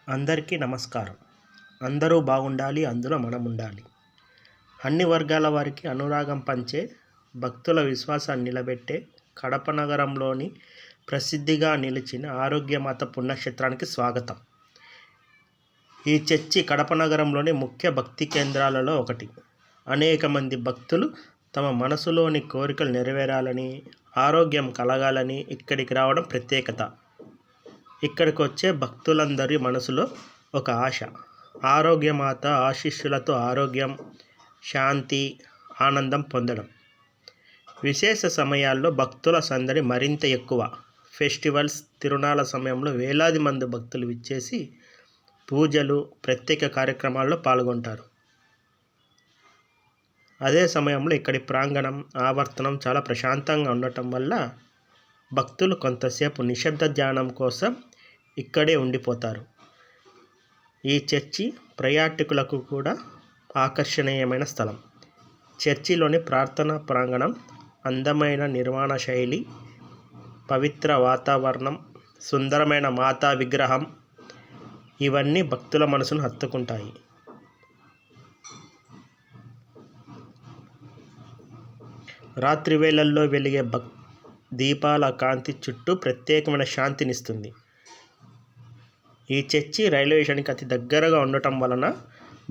అందరికీ నమస్కారం. అందరూ బాగుండాలి, అందులో మనం ఉండాలి. అన్ని వర్గాల వారికి అనురాగం పంచే, భక్తుల విశ్వాసాన్ని నిలబెట్టే కడప నగరంలోని ప్రసిద్ధిగా నిలిచిన ఆరోగ్యమాత పుణ్యక్షేత్రానికి స్వాగతం. ఈ చర్చి కడప నగరంలోని ముఖ్య భక్తి కేంద్రాలలో ఒకటి. అనేక మంది భక్తులు తమ మనసులోని కోరికలు నెరవేరాలని, ఆరోగ్యం కలగాలని ఇక్కడికి రావడం ప్రత్యేకత. ఇక్కడికి వచ్చే భక్తులందరి మనసులో ఒక ఆశ, ఆరోగ్యమాత ఆశీస్సులతో ఆరోగ్యం, శాంతి, ఆనందం పొందడం. విశేష సమయాల్లో భక్తుల సందడి మరింత ఎక్కువ. ఫెస్టివల్స్, తిరునాళ్ళ సమయంలో వేలాది మంది భక్తులు విచ్చేసి పూజలు, ప్రత్యేక కార్యక్రమాల్లో పాల్గొంటారు. అదే సమయంలో ఇక్కడి ప్రాంగణం, ఆవర్తనం చాలా ప్రశాంతంగా ఉండటం వల్ల భక్తులు కొంతసేపు నిశ్శబ్ద ధ్యానం కోసం ఇక్కడే ఉండిపోతారు. ఈ చర్చి పర్యాటకులకు కూడా ఆకర్షణీయమైన స్థలం. చర్చిలోని ప్రార్థనా ప్రాంగణం, అందమైన నిర్మాణ శైలి, పవిత్ర వాతావరణం, సుందరమైన మాతా విగ్రహం ఇవన్నీ భక్తుల మనసును హత్తుకుంటాయి. రాత్రి వేళల్లో వెలిగే దీపాల కాంతి చుట్టూ ప్రత్యేకమైన శాంతినిస్తుంది. ఈ చర్చి రైల్వే స్టేషన్కి అతి దగ్గరగా ఉండటం వలన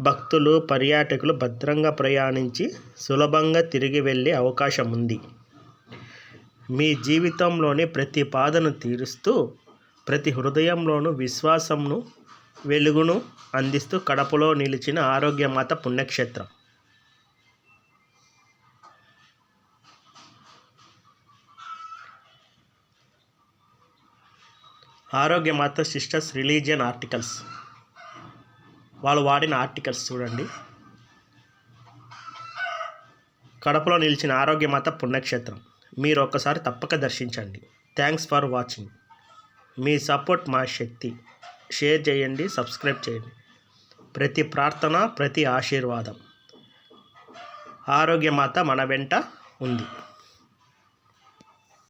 భక్తులు, పర్యాటకులు భద్రంగా ప్రయాణించి సులభంగా తిరిగి వెళ్ళే అవకాశం ఉంది. మీ జీవితంలోని ప్రతి బాధను తీరుస్తూ, ప్రతి హృదయంలోనూ విశ్వాసంను, వెలుగును అందిస్తూ కడపలో నిలిచిన ఆరోగ్యమాత పుణ్యక్షేత్రం. ఆరోగ్యమాత సిస్టర్స్ రిలీజియన్ ఆర్టికల్స్, వాళ్ళు వాడిన ఆర్టికల్స్ చూడండి. కడపలో నిలిచిన ఆరోగ్యమాత పుణ్యక్షేత్రం మీరు ఒక్కసారి తప్పక దర్శించండి. Thanks for watching. Me support మా శక్తి. షేర్ చేయండి, సబ్స్క్రైబ్ చేయండి. ప్రతి ప్రార్థన, ప్రతి ఆశీర్వాదం. ఆరోగ్యమాత మన వెంట ఉంది.